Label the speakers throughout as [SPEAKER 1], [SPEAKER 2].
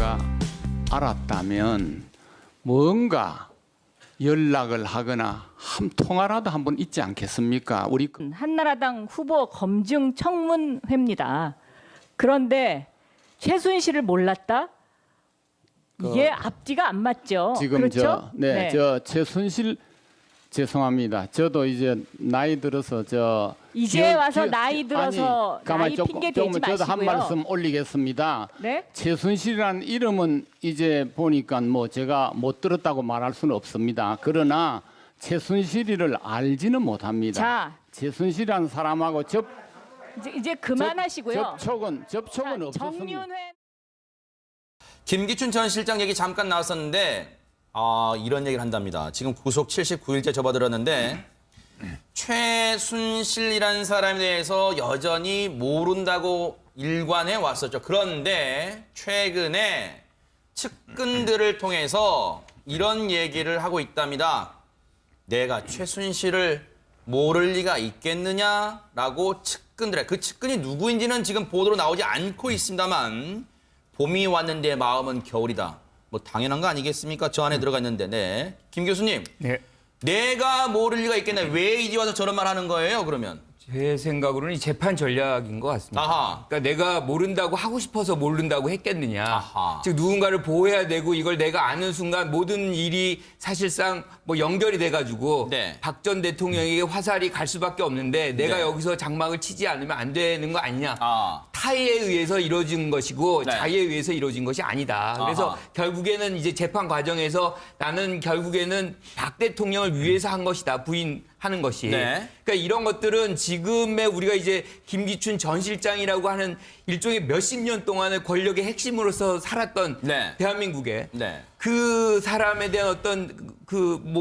[SPEAKER 1] 제가 알았다면 뭔가 연락을 하거나 한 통화라도 한번 있지 않겠습니까? 우리
[SPEAKER 2] 한나라당 후보 검증 청문회입니다. 그런데 최순실을 몰랐다? 이게 앞뒤가 안 맞죠.
[SPEAKER 1] 지금
[SPEAKER 2] 그렇죠?
[SPEAKER 1] 저 최순실 죄송합니다. 저도 이제 나이 들어서
[SPEAKER 2] 이제 와서 나이 들어서 나이 핑계 대지 마시고요.
[SPEAKER 1] 저도 한 말씀 올리겠습니다.
[SPEAKER 2] 네?
[SPEAKER 1] 최순실이라는 이름은 이제 보니까 뭐 제가 못 들었다고 말할 수는 없습니다. 그러나 최순실이를 알지는 못합니다.
[SPEAKER 2] 자,
[SPEAKER 1] 최순실이라는 사람하고
[SPEAKER 2] 이제 그만하시고요.
[SPEAKER 1] 접촉은
[SPEAKER 2] 자,
[SPEAKER 1] 없었습니다.
[SPEAKER 2] 정윤회
[SPEAKER 3] 김기춘 전 실장 얘기 잠깐 나왔었는데 이런 얘기를 한답니다. 지금 구속 79일째 접어들었는데 최순실이라는 사람에 대해서 여전히 모른다고 일관해 왔었죠. 그런데 최근에 측근들을 통해서 이런 얘기를 하고 있답니다. 내가 최순실을 모를 리가 있겠느냐라고 그 측근이 누구인지는 지금 보도로 나오지 않고 있습니다만 봄이 왔는데 마음은 겨울이다. 뭐 당연한 거 아니겠습니까? 저 안에 들어가 있는데. 네. 김 교수님.
[SPEAKER 4] 네.
[SPEAKER 3] 내가 모를 리가 있겠나? 왜 이제 와서 저런 말 하는 거예요, 그러면?
[SPEAKER 4] 제 생각으로는 이 재판 전략인 것 같습니다.
[SPEAKER 3] 아하.
[SPEAKER 4] 그러니까 내가 모른다고 하고 싶어서 모른다고 했겠느냐.
[SPEAKER 3] 아하.
[SPEAKER 4] 즉 누군가를 보호해야 되고 이걸 내가 아는 순간 모든 일이 사실상 뭐 연결이 돼가지고
[SPEAKER 3] 네.
[SPEAKER 4] 박 전 대통령에게 화살이 갈 수밖에 없는데 내가
[SPEAKER 3] 네.
[SPEAKER 4] 여기서 장막을 치지 않으면 안 되는 거 아니냐.
[SPEAKER 3] 아.
[SPEAKER 4] 타의에 의해서 이루어진 것이고
[SPEAKER 3] 네.
[SPEAKER 4] 자의에 의해서 이루어진 것이 아니다. 그래서
[SPEAKER 3] 아하.
[SPEAKER 4] 결국에는 이제 재판 과정에서 나는 결국에는 박 대통령을 위해서 한 것이다. 부인하는 것이.
[SPEAKER 3] 네.
[SPEAKER 4] 그러니까 이런 것들은 지금의 우리가 이제 김기춘 전 실장이라고 하는 일종의 몇십 년 동안의 권력의 핵심으로서 살았던
[SPEAKER 3] 네.
[SPEAKER 4] 대한민국에
[SPEAKER 3] 네.
[SPEAKER 4] 그 사람에 대한 어떤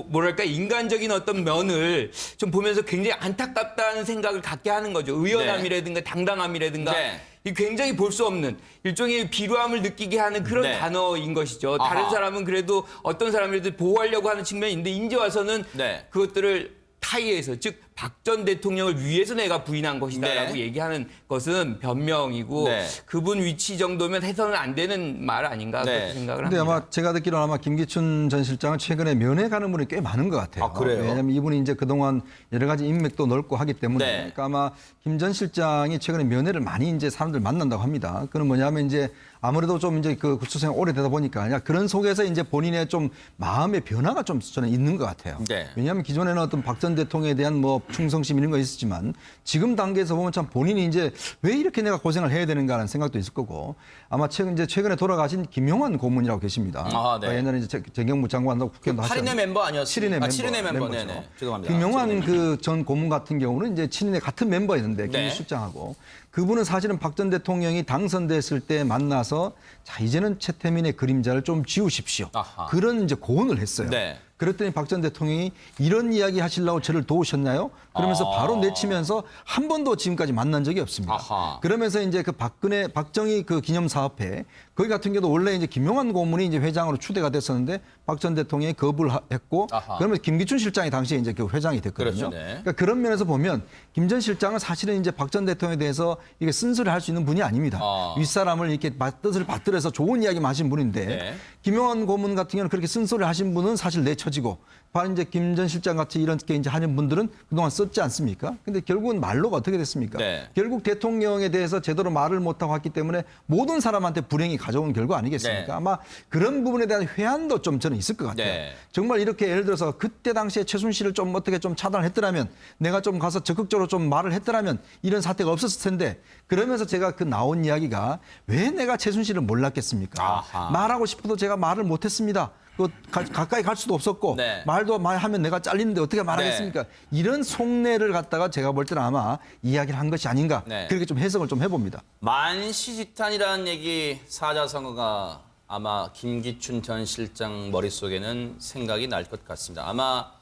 [SPEAKER 4] 뭐랄까 인간적인 어떤 면을 좀 보면서 굉장히 안타깝다는 생각을 갖게 하는 거죠. 의연함이라든가 당당함이라든가
[SPEAKER 3] 네.
[SPEAKER 4] 이 굉장히 볼 수 없는 일종의 비루함을 느끼게 하는 그런
[SPEAKER 3] 네.
[SPEAKER 4] 단어인 것이죠.
[SPEAKER 3] 아하.
[SPEAKER 4] 다른 사람은 그래도 어떤 사람이라도 보호하려고 하는 측면이 있는데 이제 와서는
[SPEAKER 3] 네.
[SPEAKER 4] 그것들을 타의에서 즉 박 전 대통령을 위해서 내가 부인한 것이다라고
[SPEAKER 3] 네.
[SPEAKER 4] 얘기하는 것은 변명이고
[SPEAKER 3] 네.
[SPEAKER 4] 그분 위치 정도면 해서는 안 되는 말 아닌가
[SPEAKER 3] 네.
[SPEAKER 4] 그렇게 생각을
[SPEAKER 5] 근데
[SPEAKER 4] 합니다.
[SPEAKER 5] 아마 제가 듣기로는 아마 김기춘 전 실장은 최근에 면회 가는 분이 꽤 많은 것 같아요.
[SPEAKER 3] 아, 그래요?
[SPEAKER 5] 왜냐하면 이분이 이제 그동안 여러 가지 인맥도 넓고 하기 때문에
[SPEAKER 3] 네.
[SPEAKER 5] 그러니까 아마 김 전 실장이 최근에 면회를 많이 이제 사람들 만난다고 합니다. 그건 뭐냐면 이제 아무래도 좀 이제 그 구치소생 오래되다 보니까 그런 속에서 이제 본인의 좀 마음의 변화가 좀 저는 있는 것 같아요.
[SPEAKER 3] 네.
[SPEAKER 5] 왜냐하면 기존에는 어떤 박 전 대통령에 대한 뭐 충성심 이런 거 있었지만 지금 단계에서 보면 참 본인이 이제 왜 이렇게 내가 고생을 해야 되는가 하는 생각도 있을 거고 아마 최근에 돌아가신 김용환 고문이라고 계십니다.
[SPEAKER 3] 아, 네.
[SPEAKER 5] 예전에 이제 정경무 장관도 국회의원도 하셨는데
[SPEAKER 3] 8인의 멤버 아니었어요?
[SPEAKER 5] 7인의
[SPEAKER 3] 멤버.
[SPEAKER 5] 멤버죠.
[SPEAKER 3] 네네. 죄송합니다.
[SPEAKER 5] 김용환 그 전 고문 같은 경우는 이제 7인의 같은 멤버였는데
[SPEAKER 3] 네.
[SPEAKER 5] 김 실장하고 그분은 사실은 박 전 대통령이 당선됐을 때 만나서 자 이제는 최태민의 그림자를 좀 지우십시오.
[SPEAKER 3] 아하.
[SPEAKER 5] 그런 이제 고언을 했어요.
[SPEAKER 3] 네.
[SPEAKER 5] 그랬더니 박 전 대통령이 이런 이야기 하시려고 저를 도우셨나요? 그러면서 바로 내치면서 한 번도 지금까지 만난 적이 없습니다.
[SPEAKER 3] 아하.
[SPEAKER 5] 그러면서 이제 그 박정희 그 기념사업회 거기 같은 경우도 원래 이제 김용환 고문이 이제 회장으로 추대가 됐었는데 박 전 대통령이 거부를 했고
[SPEAKER 3] 아하.
[SPEAKER 5] 그러면 김기춘 실장이 당시에 이제 그 회장이 됐거든요.
[SPEAKER 3] 그렇죠. 네.
[SPEAKER 5] 그러니까 그런 면에서 보면 김 전 실장은 사실은 이제 박 전 대통령에 대해서 이게 쓴소리 할 수 있는 분이 아닙니다. 윗사람을 이렇게 뜻을 받들어서 좋은 이야기만 하신 분인데
[SPEAKER 3] 네.
[SPEAKER 5] 김용환 고문 같은 경우는 그렇게 쓴소리 하신 분은 사실 내쳐지고 바로 이제 김 전 실장 같이 이렇게 이제 하는 분들은 그동안 썼지 않습니까? 근데 결국은 말로가 어떻게 됐습니까?
[SPEAKER 3] 네.
[SPEAKER 5] 결국 대통령에 대해서 제대로 말을 못하고 왔기 때문에 모든 사람한테 불행이 가져온 결과 아니겠습니까?
[SPEAKER 3] 네.
[SPEAKER 5] 아마 그런 부분에 대한 회한도 좀 저는 있을 것 같아요.
[SPEAKER 3] 네.
[SPEAKER 5] 정말 이렇게 예를 들어서 그때 당시에 최순실을 좀 어떻게 좀 차단을 했더라면 내가 좀 가서 적극적으로 좀 말을 했더라면 이런 사태가 없었을 텐데 그러면서 제가 그 나온 이야기가 왜 내가 최순실을 몰랐겠습니까?
[SPEAKER 3] 아하.
[SPEAKER 5] 말하고 싶어도 제가 말을 못했습니다. 그 가까이 갈 수도 없었고
[SPEAKER 3] 네.
[SPEAKER 5] 말도 하면 내가 잘리는데 어떻게 말하겠습니까? 이런 속내를 갖다가 제가 볼 때는 아마 이야기를 한 것이 아닌가
[SPEAKER 3] 네.
[SPEAKER 5] 그렇게 좀 해석을 좀 해봅니다.
[SPEAKER 3] 만시지탄이라는 얘기 사자성어가 아마 김기춘 전 실장 머릿속에는 생각이 날 것 같습니다. 아마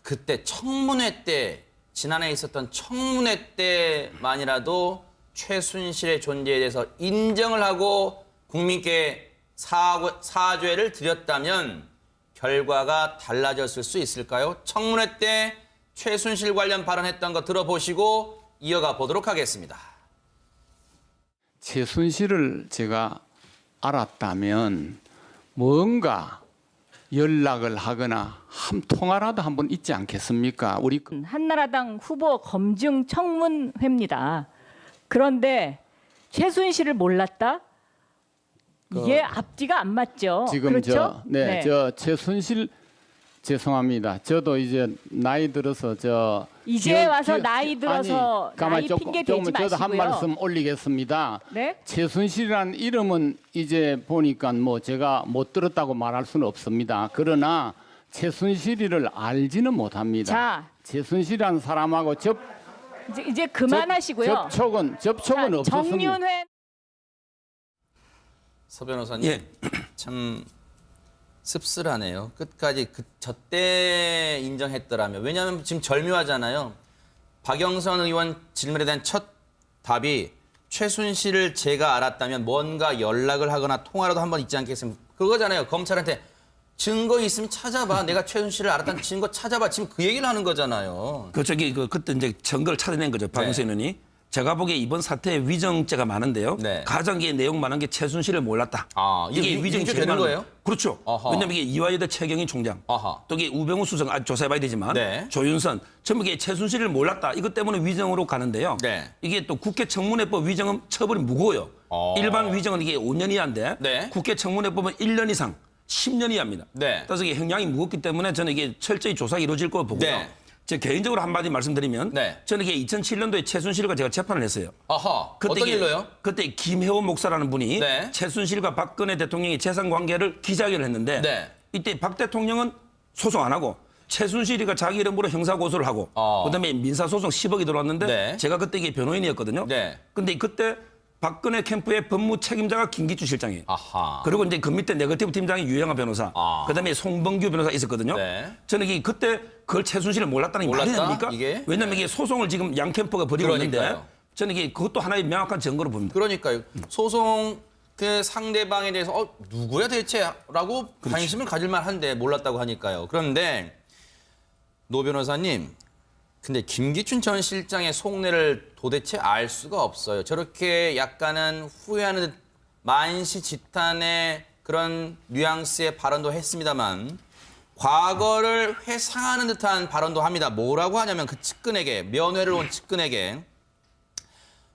[SPEAKER 3] 그때 청문회 때 지난해 있었던 청문회 때만이라도 최순실의 존재에 대해서 인정을 하고 국민께 사죄를 드렸다면 결과가 달라졌을 수 있을까요? 청문회 때 최순실 관련 발언했던 거 들어보시고 이어가 보도록 하겠습니다.
[SPEAKER 1] 최순실을 제가 알았다면 뭔가 연락을 하거나 한 통화라도 한번 있지 않겠습니까? 우리
[SPEAKER 2] 한나라당 후보 검증 청문회입니다. 그런데 최순실을 몰랐다? 이게 앞뒤가 안 맞죠.
[SPEAKER 1] 지금
[SPEAKER 2] 그렇죠?
[SPEAKER 1] 저 최순실 죄송합니다. 저도 이제 나이 들어서
[SPEAKER 2] 이제 와서 나이 들어서 나이 핑계 대지
[SPEAKER 1] 저도 한
[SPEAKER 2] 마시고요.
[SPEAKER 1] 말씀 올리겠습니다.
[SPEAKER 2] 네?
[SPEAKER 1] 최순실이라는 이름은 이제 보니까 뭐 제가 못 들었다고 말할 수는 없습니다. 그러나 최순실이를 알지는 못합니다.
[SPEAKER 2] 자.
[SPEAKER 1] 최순실이라는 사람하고
[SPEAKER 2] 이제 그만하시고요.
[SPEAKER 1] 접촉은
[SPEAKER 2] 자,
[SPEAKER 1] 없었습니다.
[SPEAKER 2] 정윤회
[SPEAKER 3] 서 변호사님
[SPEAKER 4] 예.
[SPEAKER 3] 참 씁쓸하네요. 끝까지 저때 인정했더라면. 왜냐하면 지금 절묘하잖아요. 박영선 의원 질문에 대한 첫 답이 최순실을 제가 알았다면 뭔가 연락을 하거나 통화라도 한번 있지 않겠습니까? 그거잖아요. 검찰한테 증거 있으면 찾아봐. 내가 최순실을 알았다는 증거 찾아봐. 지금 그 얘기를 하는 거잖아요.
[SPEAKER 6] 그때 이제 증거를 찾아낸 거죠. 박영선 의원이. 제가 보기에 이번 사태에 위정죄가 많은데요.
[SPEAKER 3] 네.
[SPEAKER 6] 가장 내용 많은 게 최순실을 몰랐다.
[SPEAKER 3] 아, 이게
[SPEAKER 6] 위정이
[SPEAKER 3] 위조
[SPEAKER 6] 제일
[SPEAKER 3] 되는
[SPEAKER 6] 많은
[SPEAKER 3] 거예요?
[SPEAKER 6] 그렇죠.
[SPEAKER 3] 아하.
[SPEAKER 6] 왜냐하면 이게 이화여대 최경희 총장,
[SPEAKER 3] 아하.
[SPEAKER 6] 또 이게 우병우 수석 아직 조사해봐야 되지만
[SPEAKER 3] 네.
[SPEAKER 6] 조윤선 전부 이게 최순실을 몰랐다. 이것 때문에 위정으로 가는데요.
[SPEAKER 3] 네.
[SPEAKER 6] 이게 또 국회 청문회법 위정은 처벌이 무거워요. 일반 위정은 이게 5년 이하인데
[SPEAKER 3] 네.
[SPEAKER 6] 국회 청문회법은 1년 이상 10년 이하입니다.
[SPEAKER 3] 네.
[SPEAKER 6] 따라서 이게 형량이 무겁기 때문에 저는 이게 철저히 조사가 이루어질 거로 보고요.
[SPEAKER 3] 네.
[SPEAKER 6] 제 개인적으로 한마디 말씀드리면
[SPEAKER 3] 네.
[SPEAKER 6] 저는 이게 2007년도에 최순실과 제가 재판을 했어요.
[SPEAKER 3] 아하. 어떤
[SPEAKER 6] 이게-
[SPEAKER 3] 일로요?
[SPEAKER 6] 그때 김혜원 목사라는 분이
[SPEAKER 3] 네.
[SPEAKER 6] 최순실과 박근혜 대통령의 재산 관계를 기자회견을 했는데
[SPEAKER 3] 네.
[SPEAKER 6] 이때 박 대통령은 소송 안 하고 최순실이가 자기 이름으로 형사 고소를 하고 그다음에 민사 소송 10억이 들어왔는데
[SPEAKER 3] 네.
[SPEAKER 6] 제가 그때 이게 변호인이었거든요.
[SPEAKER 3] 네.
[SPEAKER 6] 근데 그때 박근혜 캠프의 법무 책임자가 김기주 실장이에요.
[SPEAKER 3] 아하.
[SPEAKER 6] 그리고 이제 그 밑에 네거티브 팀장이 유영하 변호사, 그다음에 송범규 변호사 있었거든요.
[SPEAKER 3] 네.
[SPEAKER 6] 저는 이게 그때 그걸 최순실을 몰랐다는 게 말이
[SPEAKER 3] 몰랐다?
[SPEAKER 6] 됩니까?
[SPEAKER 3] 이게?
[SPEAKER 6] 왜냐하면 이게 소송을 지금 양 캠프가 벌이고 있는데
[SPEAKER 3] 그러니까요.
[SPEAKER 6] 저는 이게 그것도 하나의 명확한 증거로 봅니다.
[SPEAKER 3] 그러니까요. 소송 그 상대방에 대해서 누구야 대체라고 관심을 가질 만한데 몰랐다고 하니까요. 그런데 노 변호사님, 근데 김기춘 전 실장의 속내를 도대체 알 수가 없어요. 저렇게 약간은 후회하는 듯 만시지탄의 그런 뉘앙스의 발언도 했습니다만 과거를 회상하는 듯한 발언도 합니다. 뭐라고 하냐면 그 측근에게, 면회를 온 측근에게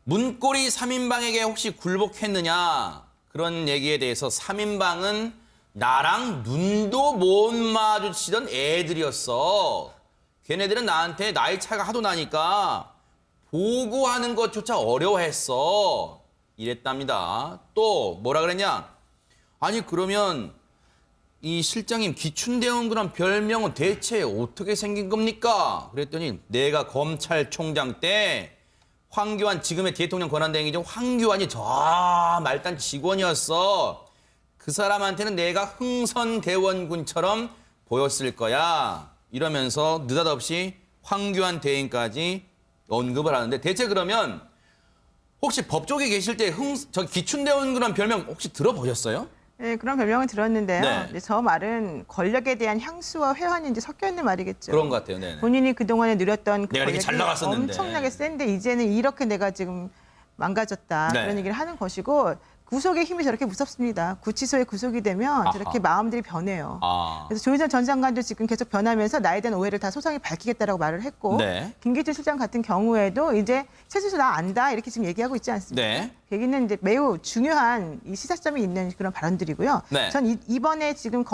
[SPEAKER 3] 문고리 3인방에게 혹시 굴복했느냐 그런 얘기에 대해서 3인방은 나랑 눈도 못 마주치던 애들이었어. 걔네들은 나한테 나이 차이가 하도 나니까 보고하는 것조차 어려워했어. 이랬답니다. 또 뭐라 그랬냐? 아니 그러면 이 실장님 기춘대원그란 별명은 대체 어떻게 생긴 겁니까? 그랬더니 내가 검찰총장 때 황교안 지금의 대통령 권한대행이죠. 황교안이 저 말단 직원이었어. 그 사람한테는 내가 흥선대원군처럼 보였을 거야. 이러면서 느닷없이 황교안 대행까지 언급을 하는데 대체 그러면 혹시 법조계 계실 때 저 기춘대원군란 별명 혹시 들어보셨어요?
[SPEAKER 7] 네, 그런 별명을 들었는데요.
[SPEAKER 3] 네.
[SPEAKER 7] 이제 저 말은 권력에 대한 향수와 회한이 이제 섞여 있는 말이겠죠.
[SPEAKER 3] 그런 것 같아요. 네네.
[SPEAKER 7] 본인이 그동안에 누렸던 그
[SPEAKER 3] 내가 이렇게 잘 나갔었는데.
[SPEAKER 7] 엄청나게 센데 이제는 이렇게 내가 지금 망가졌다.
[SPEAKER 3] 네.
[SPEAKER 7] 그런 얘기를 하는 것이고 구속의 힘이 저렇게 무섭습니다. 구치소에 구속이 되면
[SPEAKER 3] 아하.
[SPEAKER 7] 저렇게 마음들이 변해요.
[SPEAKER 3] 아.
[SPEAKER 7] 그래서 조윤선 전 장관도 지금 계속 변하면서 나에 대한 오해를 다 소상히 밝히겠다라고 말을 했고
[SPEAKER 3] 네.
[SPEAKER 7] 김기춘 실장 같은 경우에도 이제 최순실 나 안다 이렇게 지금 얘기하고 있지 않습니까?
[SPEAKER 3] 네.
[SPEAKER 7] 여기는 이제 매우 중요한 이 시사점이 있는 그런 발언들이고요.
[SPEAKER 3] 네.
[SPEAKER 7] 전 이번에 지금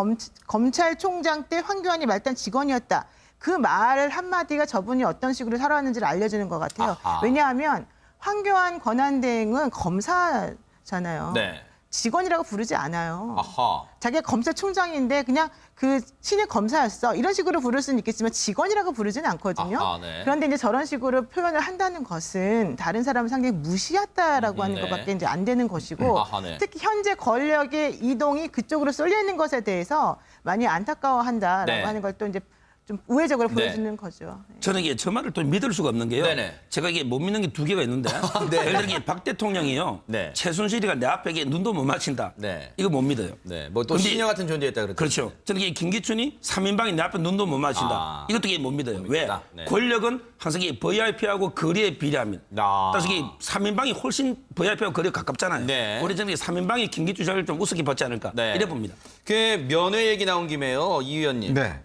[SPEAKER 7] 검찰총장 때 황교안이 말단 직원이었다. 그 말 한마디가 저분이 어떤 식으로 살아왔는지를 알려주는 것 같아요.
[SPEAKER 3] 아하.
[SPEAKER 7] 왜냐하면 황교안 권한대행은 검사잖아요.
[SPEAKER 3] 네.
[SPEAKER 7] 직원이라고 부르지 않아요.
[SPEAKER 3] 아하.
[SPEAKER 7] 자기가 검찰총장인데 그냥 그 신입 검사였어. 이런 식으로 부를 수는 있겠지만 직원이라고 부르지는 않거든요.
[SPEAKER 3] 아하, 네.
[SPEAKER 7] 그런데 이제 저런 식으로 표현을 한다는 것은 다른 사람을 상당히 무시했다라고 하는
[SPEAKER 3] 네.
[SPEAKER 7] 것밖에 이제 안 되는 것이고
[SPEAKER 3] 아하, 네.
[SPEAKER 7] 특히 현재 권력의 이동이 그쪽으로 쏠려 있는 것에 대해서 많이 안타까워한다라고
[SPEAKER 3] 네.
[SPEAKER 7] 하는 걸 또 이제 좀 우회적으로
[SPEAKER 3] 네.
[SPEAKER 7] 보여지는 거죠. 네.
[SPEAKER 6] 저는 이게 저 말을 또 믿을 수가 없는 게요.
[SPEAKER 3] 네네.
[SPEAKER 6] 제가 이게 못 믿는 게 두 개가 있는데.
[SPEAKER 3] 네.
[SPEAKER 6] 예를 들어 이게 박 대통령이요.
[SPEAKER 3] 네.
[SPEAKER 6] 최순실이가 내 앞에 이게 눈도 못 맞춘다.
[SPEAKER 3] 네.
[SPEAKER 6] 이거 못 믿어요.
[SPEAKER 3] 네, 뭐 또
[SPEAKER 6] 근데-
[SPEAKER 3] 시녀 같은 존재였다 그랬죠.
[SPEAKER 6] 그렇죠. 저는 이게 김기춘이 3인방이 내 앞에 눈도 못 맞춘다.
[SPEAKER 3] 아.
[SPEAKER 6] 이것도 이게 못 믿어요. 왜?
[SPEAKER 3] 믿는다. 네.
[SPEAKER 6] 권력은 항상 이게 VIP하고 거리에 비례합니다.
[SPEAKER 3] 아.
[SPEAKER 6] 따라서 이게 3인방이 훨씬 VIP하고 거리가 가깝잖아요.
[SPEAKER 3] 네.
[SPEAKER 6] 우리 저는 3인방이 김기춘 자를 좀 우습게 봤지 않을까.
[SPEAKER 3] 네.
[SPEAKER 6] 이래 봅니다.
[SPEAKER 3] 그 면회 얘기 나온 김에요, 이 의원님.
[SPEAKER 5] 네.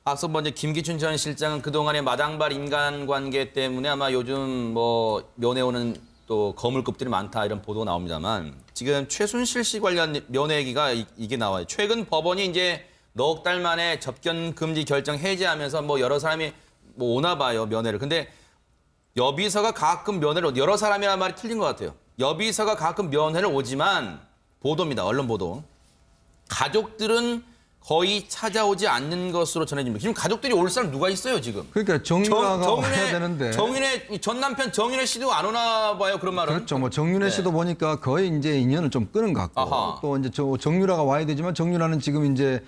[SPEAKER 3] 앞서 먼저 김기춘 전 실장은 그동안의 마당발 인간관계 때문에 아마 요즘 뭐 면회 오는 또 거물급들이 많다 이런 보도가 나옵니다만 지금 최순실 씨 관련 면회 얘기가 이게 나와요. 최근 법원이 이제 넉 달 만에 접견 금지 결정 해제하면서 뭐 여러 사람이 뭐 오나 봐요, 면회를. 근데 여비서가 가끔 면회를 여러 사람이라는 말이 틀린 것 같아요. 여비서가 가끔 면회를 오지만 보도입니다. 언론 보도. 가족들은 거의 찾아오지 않는 것으로 전해집니다. 지금 가족들이 올 사람 누가 있어요, 지금?
[SPEAKER 5] 그러니까 정유라가 와야 되는데.
[SPEAKER 3] 정윤회 전 남편 정윤회 씨도 안 오나 봐요. 그런 말은.
[SPEAKER 5] 그렇죠. 뭐 정윤회 씨도 보니까 거의 이제 인연을 좀 끊은 것 같고
[SPEAKER 3] 아하.
[SPEAKER 5] 또 이제 저 정유라가 와야 되지만 정유라는 지금 이제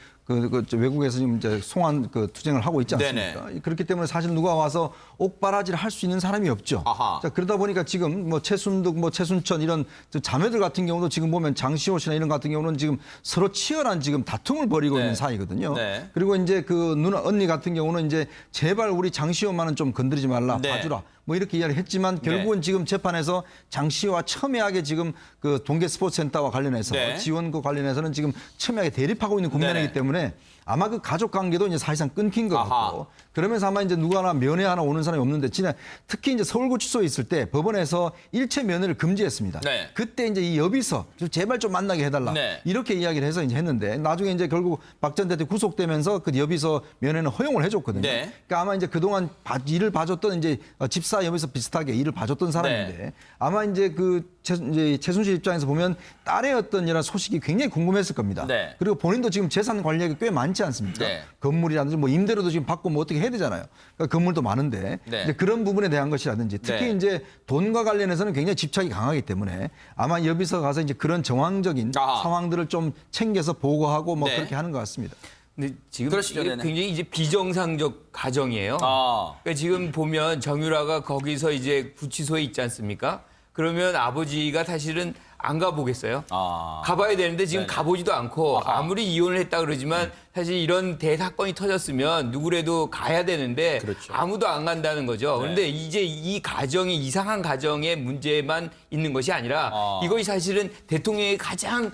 [SPEAKER 5] 저 외국에서 지금 이제 송환 투쟁을 하고 있지 않습니까? 그렇기 때문에 사실 누가 와서 옥바라지를 할 수 있는 사람이 없죠.
[SPEAKER 3] 아하.
[SPEAKER 5] 자, 그러다 보니까 지금 뭐 최순득, 뭐 최순천 이런 자매들 같은 경우도 지금 보면 장시호 씨나 이런 같은 경우는 지금 서로 치열한 지금 다툼을 벌이고
[SPEAKER 3] 네.
[SPEAKER 5] 있는 사이거든요.
[SPEAKER 3] 네.
[SPEAKER 5] 그리고 이제 그 누나 언니 같은 경우는 이제 제발 우리 장시호만은 좀 건드리지 말라,
[SPEAKER 3] 네.
[SPEAKER 5] 봐주라. 뭐 이렇게 이야기를 했지만 결국은 지금 재판에서 장시호와 첨예하게 지금 그 동계 스포츠센터와 관련해서
[SPEAKER 3] 네.
[SPEAKER 5] 지원과 관련해서는 지금 첨예하게 대립하고 있는 국면이기
[SPEAKER 3] 네네.
[SPEAKER 5] 때문에 아마 그 가족 관계도 이제 사실상 끊긴 것
[SPEAKER 3] 아하.
[SPEAKER 5] 같고 그러면서 아마 이제 누가 하나 면회 하나 오는 사람이 없는데 지난 특히 이제 서울구치소에 있을 때 법원에서 일체 면회를 금지했습니다.
[SPEAKER 3] 네.
[SPEAKER 5] 그때 이제 이 여비서 좀 제발 좀 만나게 해달라
[SPEAKER 3] 네.
[SPEAKER 5] 이렇게 이야기를 해서 이제 했는데 나중에 이제 결국 박 전 대통령 구속되면서 그 여비서 면회는 허용을 해줬거든요.
[SPEAKER 3] 네.
[SPEAKER 5] 그러니까 아마 이제 그동안 일을 봐줬던 이제 집사 여비서 비슷하게 일을 봐줬던 사람인데
[SPEAKER 3] 네.
[SPEAKER 5] 아마 이제 그 이제 최순실 입장에서 보면 딸의 어떤 이런 소식이 굉장히 궁금했을 겁니다.
[SPEAKER 3] 네.
[SPEAKER 5] 그리고 본인도 지금 재산 관리액이 꽤 많지 않습니까?
[SPEAKER 3] 네.
[SPEAKER 5] 건물이라든지 뭐 임대료도 지금 받고 뭐 어떻게 해야 되잖아요. 그러니까 건물도 많은데
[SPEAKER 3] 네.
[SPEAKER 5] 이제 그런 부분에 대한 것이라든지 특히
[SPEAKER 3] 네.
[SPEAKER 5] 이제 돈과 관련해서는 굉장히 집착이 강하기 때문에 아마 여비서 가서 이제 그런 정황적인
[SPEAKER 3] 아하.
[SPEAKER 5] 상황들을 좀 챙겨서 보고하고 뭐
[SPEAKER 3] 네.
[SPEAKER 5] 그렇게 하는 것 같습니다.
[SPEAKER 4] 근데 지금
[SPEAKER 3] 그러시죠,
[SPEAKER 4] 이게
[SPEAKER 3] 네네.
[SPEAKER 4] 굉장히 이제 비정상적 가정이에요.
[SPEAKER 3] 아.
[SPEAKER 4] 그러니까 지금 보면 정유라가 거기서 이제 구치소에 있지 않습니까? 그러면 아버지가 사실은 안 가보겠어요?
[SPEAKER 3] 아.
[SPEAKER 4] 가봐야 되는데 지금
[SPEAKER 3] 네네.
[SPEAKER 4] 가보지도 않고
[SPEAKER 3] 아하.
[SPEAKER 4] 아무리 이혼을 했다 그러지만 사실 이런 대사건이 터졌으면 누구라도 가야 되는데
[SPEAKER 3] 그렇죠.
[SPEAKER 4] 아무도 안 간다는 거죠.
[SPEAKER 3] 네.
[SPEAKER 4] 그런데 이제 이 가정이 이상한 가정의 문제만 있는 것이 아니라
[SPEAKER 3] 아.
[SPEAKER 4] 이것이 사실은 대통령이 가장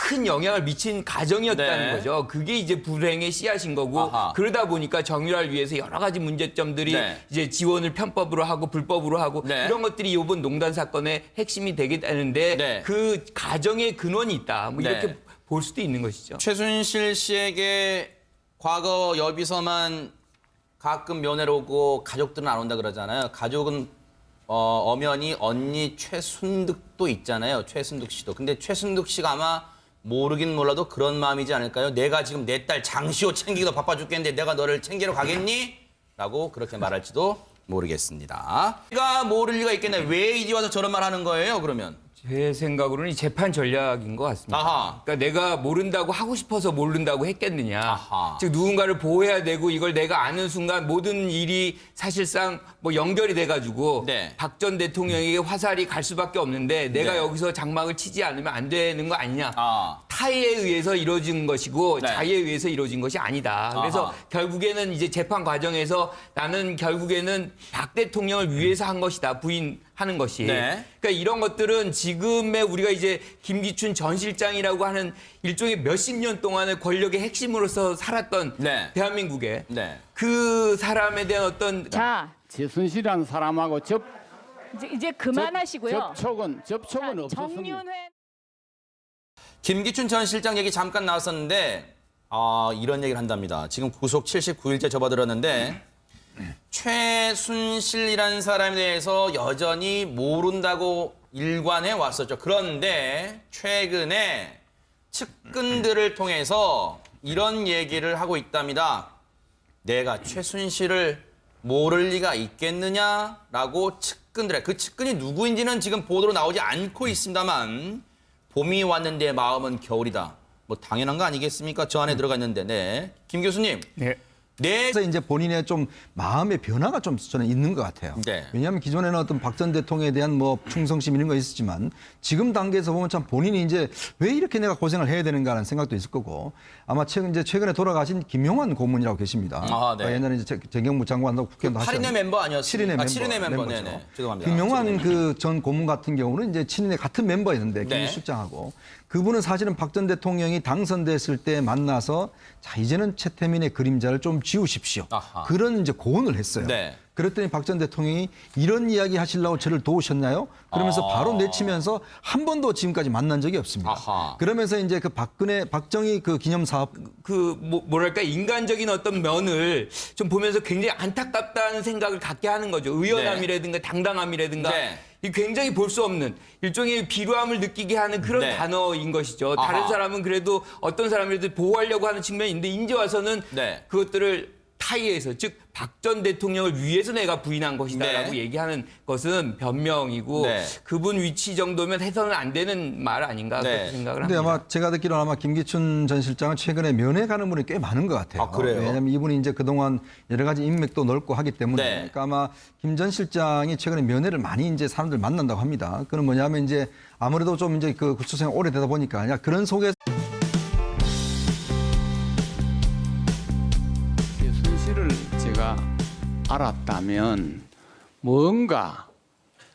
[SPEAKER 4] 큰 영향을 미친 가정이었다는
[SPEAKER 3] 네.
[SPEAKER 4] 거죠. 그게 이제 불행의 씨앗인 거고
[SPEAKER 3] 아하.
[SPEAKER 4] 그러다 보니까 정유라를 위해서 여러 가지 문제점들이
[SPEAKER 3] 네.
[SPEAKER 4] 이제 지원을 편법으로 하고 불법으로 하고
[SPEAKER 3] 네.
[SPEAKER 4] 이런 것들이 이번 농단 사건의 핵심이 되게 되는데
[SPEAKER 3] 네.
[SPEAKER 4] 그 가정의 근원이 있다. 뭐
[SPEAKER 3] 네.
[SPEAKER 4] 이렇게 볼 수도 있는 것이죠.
[SPEAKER 3] 최순실 씨에게 과거 여비서만 가끔 면회를 오고 가족들은 안 온다 그러잖아요. 가족은 엄연히 언니 최순득도 있잖아요. 최순득 씨도. 근데 최순득 씨가 아마 모르긴 몰라도 그런 마음이지 않을까요? 내가 지금 내 딸 장시호 챙기기도 바빠 죽겠는데 내가 너를 챙기러 가겠니? 라고 그렇게 말할지도 모르겠습니다. 내가 모를 리가 있겠네. 왜 이제 와서 저런 말 하는 거예요, 그러면?
[SPEAKER 4] 제 생각으로는 이 재판 전략인 것 같습니다.
[SPEAKER 3] 아하.
[SPEAKER 4] 그러니까 내가 모른다고 하고 싶어서 모른다고 했겠느냐.
[SPEAKER 3] 아하.
[SPEAKER 4] 즉 누군가를 보호해야 되고 이걸 내가 아는 순간 모든 일이 사실상 뭐 연결이 돼가지고
[SPEAKER 3] 네.
[SPEAKER 4] 박 전 대통령에게 화살이 갈 수밖에 없는데 내가
[SPEAKER 3] 네.
[SPEAKER 4] 여기서 장막을 치지 않으면 안 되는 거 아니냐.
[SPEAKER 3] 아.
[SPEAKER 4] 타에 의해서 이루어진 것이고
[SPEAKER 3] 네.
[SPEAKER 4] 자의에 의해서 이루어진 것이 아니다. 그래서
[SPEAKER 3] 아하.
[SPEAKER 4] 결국에는 이제 재판 과정에서 나는 결국에는 박 대통령을 위해서 한 것이다. 부인하는 것이.
[SPEAKER 3] 네.
[SPEAKER 4] 그러니까 이런 것들은 지금의 우리가 이제 김기춘 전 실장이라고 하는 일종의 몇십 년 동안의 권력의 핵심으로서 살았던
[SPEAKER 3] 네.
[SPEAKER 4] 대한민국에
[SPEAKER 3] 네.
[SPEAKER 4] 그 사람에 대한 어떤
[SPEAKER 2] 자,
[SPEAKER 1] 최순실이라는 사람하고
[SPEAKER 2] 이제 그만하시고요.
[SPEAKER 1] 접촉은
[SPEAKER 2] 자,
[SPEAKER 1] 없었습니다.
[SPEAKER 2] 정윤회
[SPEAKER 3] 김기춘 전 실장 얘기 잠깐 나왔었는데 이런 얘기를 한답니다. 지금 구속 79일째 접어들었는데 최순실이라는 사람에 대해서 여전히 모른다고 일관해 왔었죠. 그런데 최근에 측근들을 통해서 이런 얘기를 하고 있답니다. 내가 최순실을 모를 리가 있겠느냐라고 측근들의 그 측근이 누구인지는 지금 보도로 나오지 않고 있습니다만 봄이 왔는데 마음은 겨울이다. 뭐 당연한 거 아니겠습니까? 저 안에 들어가 있는데. 네. 김 교수님.
[SPEAKER 4] 네.
[SPEAKER 3] 네.
[SPEAKER 5] 그래서 이제 본인의 좀 마음의 변화가 좀 저는 있는 것 같아요.
[SPEAKER 3] 네.
[SPEAKER 5] 왜냐하면 기존에는 어떤 박 전 대통령에 대한 뭐 충성심 이런 거 있었지만 지금 단계에서 보면 참 본인이 이제 왜 이렇게 내가 고생을 해야 되는가라는 생각도 있을 거고 아마 최근에 돌아가신 김용환 고문이라고 계십니다.
[SPEAKER 3] 아, 네.
[SPEAKER 5] 옛날에 이제 재경부 장관도 국회의원도 하셨는데
[SPEAKER 3] 8인의 멤버 아니었어요?
[SPEAKER 5] 7인의 멤버.
[SPEAKER 3] 7인의 멤버.
[SPEAKER 5] 멤버죠.
[SPEAKER 3] 네네. 죄송합니다.
[SPEAKER 5] 김용환 그 전 고문 같은 경우는 이제 7인의 같은 멤버였는데
[SPEAKER 3] 네.
[SPEAKER 5] 실장하고 그분은 사실은 박 전 대통령이 당선됐을 때 만나서 자 이제는 최태민의 그림자를 좀 지우십시오.
[SPEAKER 3] 아하.
[SPEAKER 5] 그런 이제 고언을 했어요.
[SPEAKER 3] 네.
[SPEAKER 5] 그랬더니 박 전 대통령이 이런 이야기 하시려고 저를 도우셨나요? 그러면서 바로 내치면서 한 번도 지금까지 만난 적이 없습니다.
[SPEAKER 3] 아하.
[SPEAKER 5] 그러면서 이제 그 박정희 그 기념 사업
[SPEAKER 4] 뭐랄까 인간적인 어떤 면을 좀 보면서 굉장히 안타깝다는 생각을 갖게 하는 거죠. 의연함이라든가 당당함이라든가
[SPEAKER 3] 네.
[SPEAKER 4] 이 굉장히 볼 수 없는 일종의 비루함을 느끼게 하는 그런
[SPEAKER 3] 네.
[SPEAKER 4] 단어인 것이죠.
[SPEAKER 3] 아하.
[SPEAKER 4] 다른 사람은 그래도 어떤 사람이라도 보호하려고 하는 측면이 있는데 이제 와서는
[SPEAKER 3] 네.
[SPEAKER 4] 그것들을 타의해서 즉 박 전 대통령을 위해서 내가 부인한 것이다라고
[SPEAKER 3] 네.
[SPEAKER 4] 얘기하는 것은 변명이고
[SPEAKER 3] 네.
[SPEAKER 4] 그분 위치 정도면 해서는 안 되는 말 아닌가
[SPEAKER 3] 네.
[SPEAKER 4] 그렇게 생각을
[SPEAKER 5] 근데
[SPEAKER 4] 합니다.
[SPEAKER 5] 아마 제가 듣기로는 아마 김기춘 전 실장은 최근에 면회 가는 분이 꽤 많은 것 같아요.
[SPEAKER 3] 아, 그래요?
[SPEAKER 5] 왜냐하면 이분이 이제 그동안 여러 가지 인맥도 넓고 하기 때문에
[SPEAKER 3] 네.
[SPEAKER 5] 그러니까 아마 김 전 실장이 최근에 면회를 많이 이제 사람들 만난다고 합니다. 그건 뭐냐면 이제 아무래도 좀 이제 그 구치소생 오래되다 보니까 그냥 그런 속에서
[SPEAKER 1] 최순실을 제가 알았다면 뭔가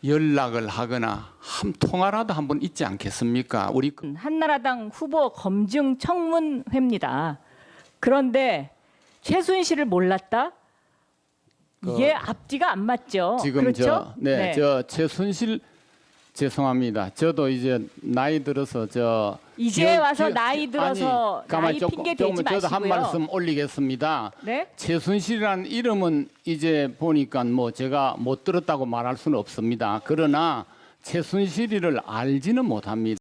[SPEAKER 1] 연락을 하거나 한 통화라도 한번 있지 않겠습니까? 우리
[SPEAKER 2] 한나라당 후보 검증 청문회입니다. 그런데 최순실을 몰랐다? 이게 앞뒤가 안 맞죠.
[SPEAKER 1] 지금
[SPEAKER 2] 그렇죠?
[SPEAKER 1] 저 최순실 죄송합니다. 저도 이제 나이 들어서
[SPEAKER 2] 이제 와서 나이 들어서 나이 핑계 대지
[SPEAKER 1] 저도 한
[SPEAKER 2] 마시고요.
[SPEAKER 1] 말씀 올리겠습니다.
[SPEAKER 2] 네?
[SPEAKER 1] 최순실이라는 이름은 이제 보니까 뭐 제가 못 들었다고 말할 수는 없습니다. 그러나 최순실이를 알지는 못합니다.